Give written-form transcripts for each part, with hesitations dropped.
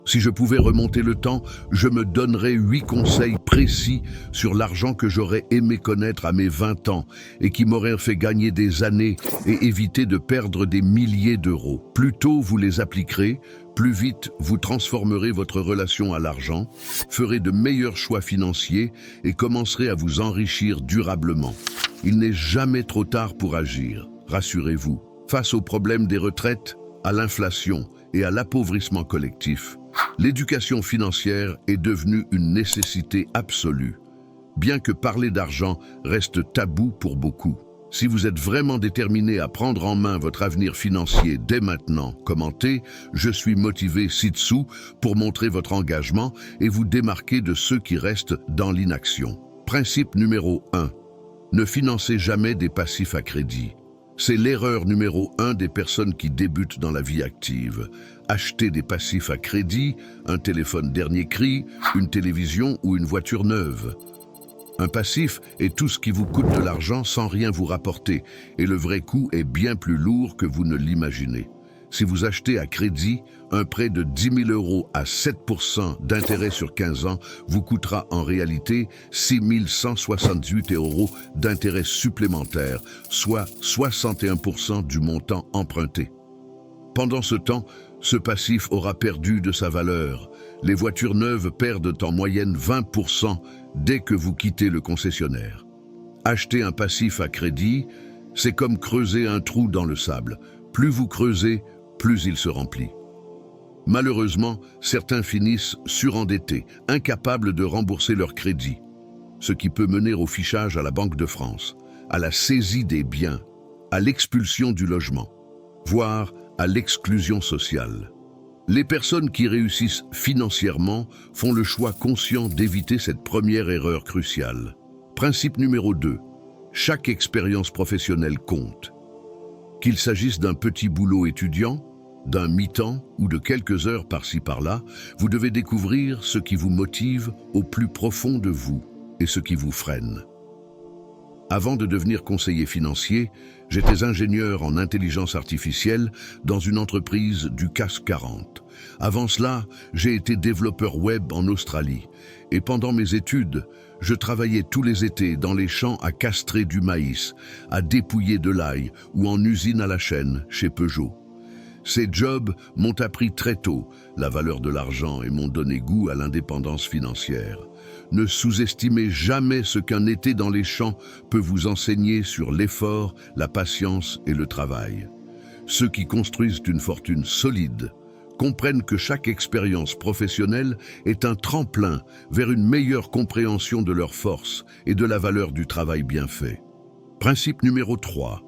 Si je pouvais remonter le temps, je me donnerais 8 conseils précis sur l'argent que j'aurais aimé connaître à mes 20 ans et qui m'auraient fait gagner des années et éviter de perdre des milliers d'euros. Plus tôt vous les appliquerez, plus vite vous transformerez votre relation à l'argent, ferez de meilleurs choix financiers et commencerez à vous enrichir durablement. Il n'est jamais trop tard pour agir, rassurez-vous. Face aux problèmes des retraites, à l'inflation et à l'appauvrissement collectif, l'éducation financière est devenue une nécessité absolue, bien que parler d'argent reste tabou pour beaucoup. Si vous êtes vraiment déterminé à prendre en main votre avenir financier dès maintenant, commentez « Je suis motivé ci-dessous » pour montrer votre engagement et vous démarquer de ceux qui restent dans l'inaction. Principe numéro 1. Ne financez jamais des passifs à crédit. C'est l'erreur numéro 1 des personnes qui débutent dans la vie active. Acheter des passifs à crédit, un téléphone dernier cri, une télévision ou une voiture neuve. Un passif est tout ce qui vous coûte de l'argent sans rien vous rapporter, et le vrai coût est bien plus lourd que vous ne l'imaginez. Si vous achetez à crédit, un prêt de 10 000 € à 7% d'intérêt sur 15 ans vous coûtera en réalité 6 168 € d'intérêt supplémentaire, soit 61% du montant emprunté. Pendant ce temps, ce passif aura perdu de sa valeur. Les voitures neuves perdent en moyenne 20% dès que vous quittez le concessionnaire. Acheter un passif à crédit, c'est comme creuser un trou dans le sable. Plus vous creusez, plus il se remplit. Malheureusement, certains finissent surendettés, incapables de rembourser leur crédit, ce qui peut mener au fichage à la Banque de France, à la saisie des biens, à l'expulsion du logement, voire à l'exclusion sociale. Les personnes qui réussissent financièrement font le choix conscient d'éviter cette première erreur cruciale. Principe numéro 2. Chaque expérience professionnelle compte. Qu'il s'agisse d'un petit boulot étudiant, d'un mi-temps ou de quelques heures par-ci par-là, vous devez découvrir ce qui vous motive au plus profond de vous et ce qui vous freine. Avant de devenir conseiller financier, j'étais ingénieur en intelligence artificielle dans une entreprise du CAC 40. Avant cela, j'ai été développeur web en Australie et pendant mes études, je travaillais tous les étés dans les champs à castrer du maïs, à dépouiller de l'ail ou en usine à la chaîne chez Peugeot. Ces jobs m'ont appris très tôt la valeur de l'argent et m'ont donné goût à l'indépendance financière. Ne sous-estimez jamais ce qu'un été dans les champs peut vous enseigner sur l'effort, la patience et le travail. Ceux qui construisent une fortune solide comprennent que chaque expérience professionnelle est un tremplin vers une meilleure compréhension de leurs forces et de la valeur du travail bien fait. Principe numéro 3.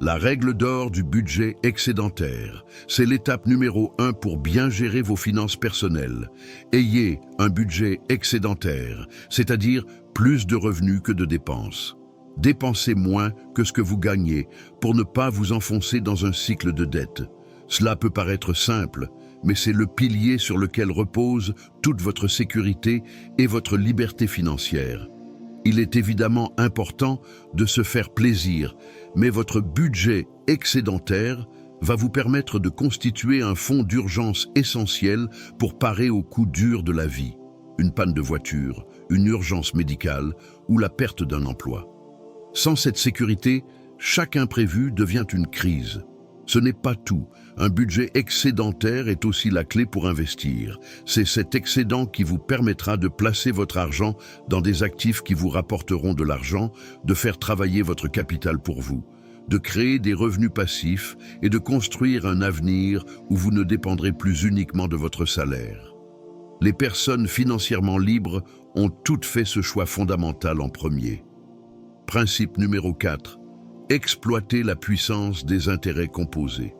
La règle d'or du budget excédentaire. C'est l'étape numéro 1 pour bien gérer vos finances personnelles. Ayez un budget excédentaire, c'est-à-dire plus de revenus que de dépenses. Dépensez moins que ce que vous gagnez pour ne pas vous enfoncer dans un cycle de dette. Cela peut paraître simple, mais c'est le pilier sur lequel repose toute votre sécurité et votre liberté financière. Il est évidemment important de se faire plaisir, mais votre budget excédentaire va vous permettre de constituer un fonds d'urgence essentiel pour parer aux coups durs de la vie, une panne de voiture, une urgence médicale ou la perte d'un emploi. Sans cette sécurité, chaque imprévu devient une crise. Ce n'est pas tout. Un budget excédentaire est aussi la clé pour investir. C'est cet excédent qui vous permettra de placer votre argent dans des actifs qui vous rapporteront de l'argent, de faire travailler votre capital pour vous, de créer des revenus passifs et de construire un avenir où vous ne dépendrez plus uniquement de votre salaire. Les personnes financièrement libres ont toutes fait ce choix fondamental en premier. Principe numéro 4. Exploiter la puissance des intérêts composés.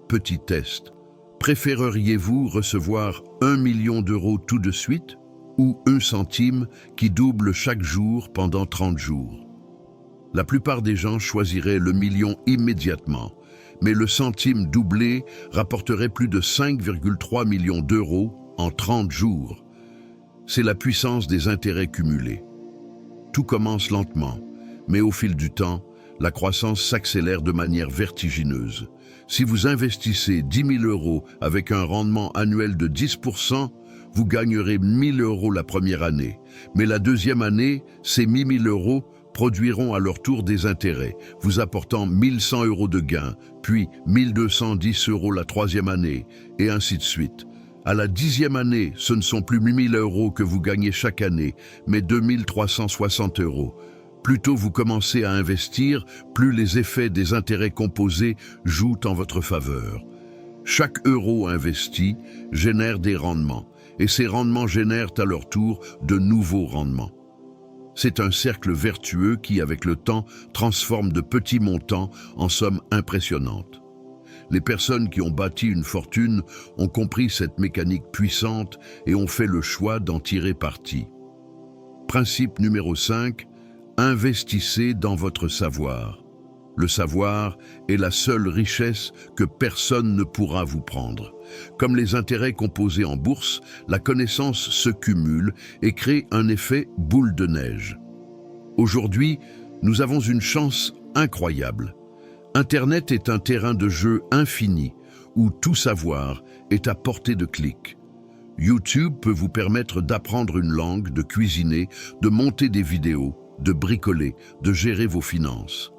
Petit test. Préféreriez-vous recevoir 1 million d'euros tout de suite ou 1 centime qui double chaque jour pendant 30 jours? La plupart des gens choisiraient le million immédiatement, mais le centime doublé rapporterait plus de 5,3 millions d'euros en 30 jours. C'est la puissance des intérêts cumulés. Tout commence lentement, mais au fil du temps, la croissance s'accélère de manière vertigineuse. Si vous investissez 10 000 € avec un rendement annuel de 10%, vous gagnerez 1 000 € la première année. Mais la deuxième année, ces 1 000 € produiront à leur tour des intérêts, vous apportant 1 100 € de gains, puis 1 210 € la troisième année, et ainsi de suite. À la 10e année, ce ne sont plus 1 000 € que vous gagnez chaque année, mais 2 360 €. Plus tôt vous commencez à investir, plus les effets des intérêts composés jouent en votre faveur. Chaque euro investi génère des rendements, et ces rendements génèrent à leur tour de nouveaux rendements. C'est un cercle vertueux qui, avec le temps, transforme de petits montants en sommes impressionnantes. Les personnes qui ont bâti une fortune ont compris cette mécanique puissante et ont fait le choix d'en tirer parti. Principe numéro 5, investissez dans votre savoir. Le savoir est la seule richesse que personne ne pourra vous prendre. Comme les intérêts composés en bourse, la connaissance se cumule et crée un effet boule de neige. Aujourd'hui, nous avons une chance incroyable. Internet est un terrain de jeu infini où tout savoir est à portée de clic. YouTube peut vous permettre d'apprendre une langue, de cuisiner, de monter des vidéos, de bricoler, de gérer vos finances.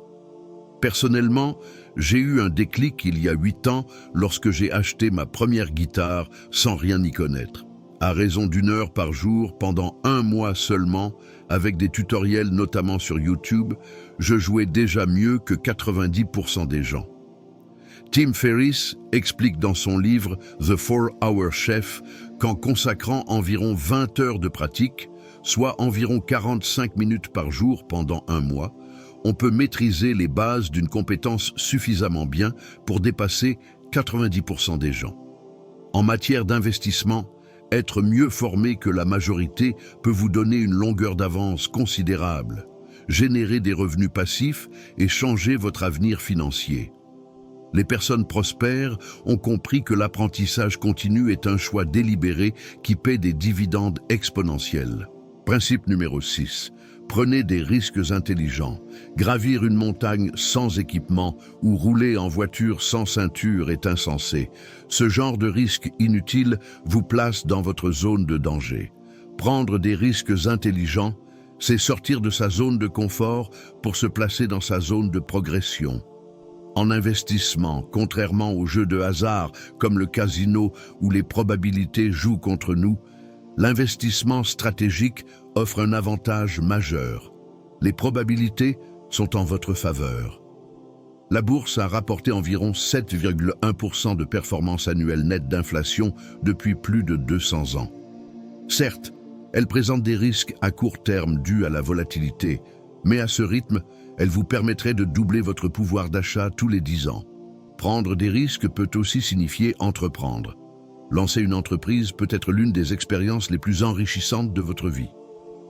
Personnellement, j'ai eu un déclic il y a 8 ans lorsque j'ai acheté ma première guitare sans rien y connaître. À raison d'1 heure par jour, pendant 1 mois seulement, avec des tutoriels notamment sur YouTube, je jouais déjà mieux que 90% des gens. Tim Ferriss explique dans son livre The 4-Hour Chef qu'en consacrant environ 20 heures de pratique, soit environ 45 minutes par jour pendant 1 mois, on peut maîtriser les bases d'une compétence suffisamment bien pour dépasser 90% des gens. En matière d'investissement, être mieux formé que la majorité peut vous donner une longueur d'avance considérable, générer des revenus passifs et changer votre avenir financier. Les personnes prospères ont compris que l'apprentissage continu est un choix délibéré qui paie des dividendes exponentiels. Principe numéro 6. Prenez des risques intelligents. Gravir une montagne sans équipement ou rouler en voiture sans ceinture est insensé. Ce genre de risque inutile vous place dans votre zone de danger. Prendre des risques intelligents, c'est sortir de sa zone de confort pour se placer dans sa zone de progression. En investissement, contrairement aux jeux de hasard comme le casino où les probabilités jouent contre nous, l'investissement stratégique offre un avantage majeur. Les probabilités sont en votre faveur. La bourse a rapporté environ 7,1% de performance annuelle nette d'inflation depuis plus de 200 ans. Certes, elle présente des risques à court terme dus à la volatilité, mais à ce rythme, elle vous permettrait de doubler votre pouvoir d'achat tous les 10 ans. Prendre des risques peut aussi signifier entreprendre. Lancer une entreprise peut être l'une des expériences les plus enrichissantes de votre vie.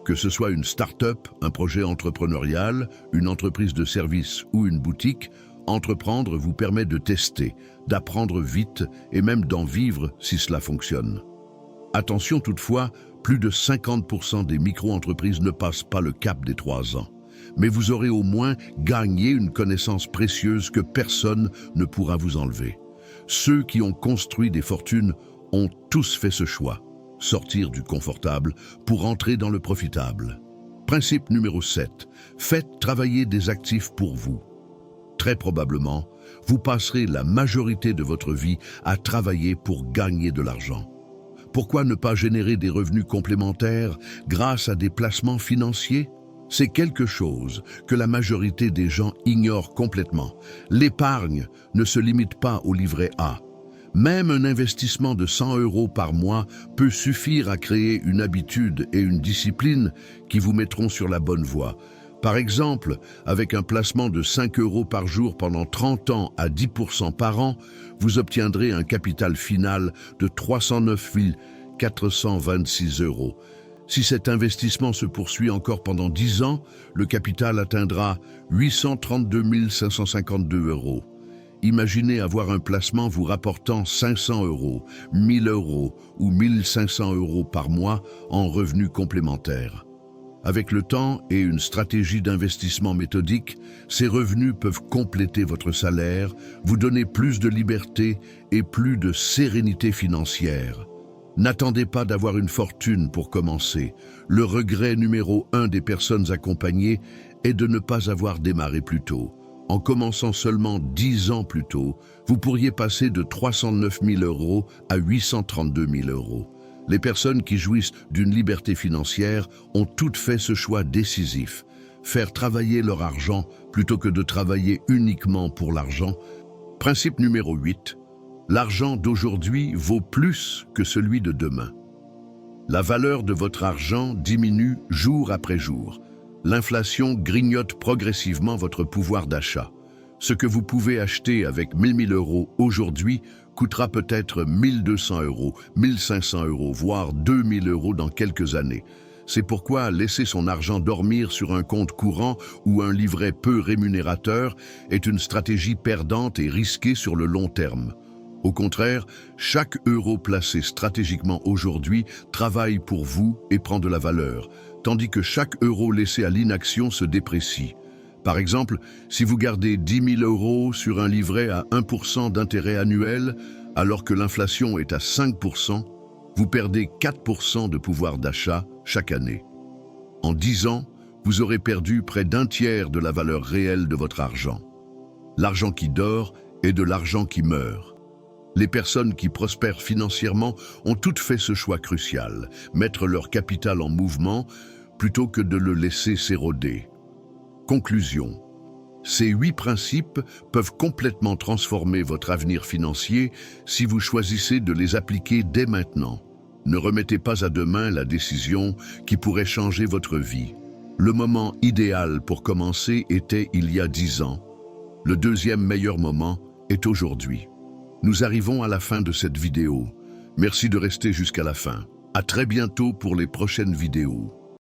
Que ce soit une start-up, un projet entrepreneurial, une entreprise de service ou une boutique, entreprendre vous permet de tester, d'apprendre vite et même d'en vivre si cela fonctionne. Attention toutefois, plus de 50% des micro-entreprises ne passent pas le cap des 3 ans. Mais vous aurez au moins gagné une connaissance précieuse que personne ne pourra vous enlever. Ceux qui ont construit des fortunes ont tous fait ce choix, sortir du confortable pour entrer dans le profitable. Principe numéro 7. Faites travailler des actifs pour vous. Très probablement, vous passerez la majorité de votre vie à travailler pour gagner de l'argent. Pourquoi ne pas générer des revenus complémentaires grâce à des placements financiers ? C'est quelque chose que la majorité des gens ignorent complètement. L'épargne ne se limite pas au livret A. Même un investissement de 100 € par mois peut suffire à créer une habitude et une discipline qui vous mettront sur la bonne voie. Par exemple, avec un placement de 5 € par jour pendant 30 ans à 10% par an, vous obtiendrez un capital final de 309 426 €. Si cet investissement se poursuit encore pendant 10 ans, le capital atteindra 832 552 €. Imaginez avoir un placement vous rapportant 500 €, 1 000 € ou 1 500 € par mois en revenus complémentaires. Avec le temps et une stratégie d'investissement méthodique, ces revenus peuvent compléter votre salaire, vous donner plus de liberté et plus de sérénité financière. N'attendez pas d'avoir une fortune pour commencer. Le regret numéro 1 des personnes accompagnées est de ne pas avoir démarré plus tôt. En commençant seulement 10 ans plus tôt, vous pourriez passer de 309 000 € à 832 000 €. Les personnes qui jouissent d'une liberté financière ont toutes fait ce choix décisif. Faire travailler leur argent plutôt que de travailler uniquement pour l'argent. Principe numéro 8. L'argent d'aujourd'hui vaut plus que celui de demain. La valeur de votre argent diminue jour après jour. L'inflation grignote progressivement votre pouvoir d'achat. Ce que vous pouvez acheter avec 1 000 € aujourd'hui coûtera peut-être 1 200 €, 1 500 €, voire 2 000 € dans quelques années. C'est pourquoi laisser son argent dormir sur un compte courant ou un livret peu rémunérateur est une stratégie perdante et risquée sur le long terme. Au contraire, chaque euro placé stratégiquement aujourd'hui travaille pour vous et prend de la valeur, tandis que chaque euro laissé à l'inaction se déprécie. Par exemple, si vous gardez 10 000 € sur un livret à 1% d'intérêt annuel, alors que l'inflation est à 5%, vous perdez 4% de pouvoir d'achat chaque année. En 10 ans, vous aurez perdu près d'un tiers de la valeur réelle de votre argent. L'argent qui dort est de l'argent qui meurt. Les personnes qui prospèrent financièrement ont toutes fait ce choix crucial, mettre leur capital en mouvement plutôt que de le laisser s'éroder. Conclusion. Ces 8 principes peuvent complètement transformer votre avenir financier si vous choisissez de les appliquer dès maintenant. Ne remettez pas à demain la décision qui pourrait changer votre vie. Le moment idéal pour commencer était il y a 10 ans. Le deuxième meilleur moment est aujourd'hui. Nous arrivons à la fin de cette vidéo. Merci de rester jusqu'à la fin. À très bientôt pour les prochaines vidéos.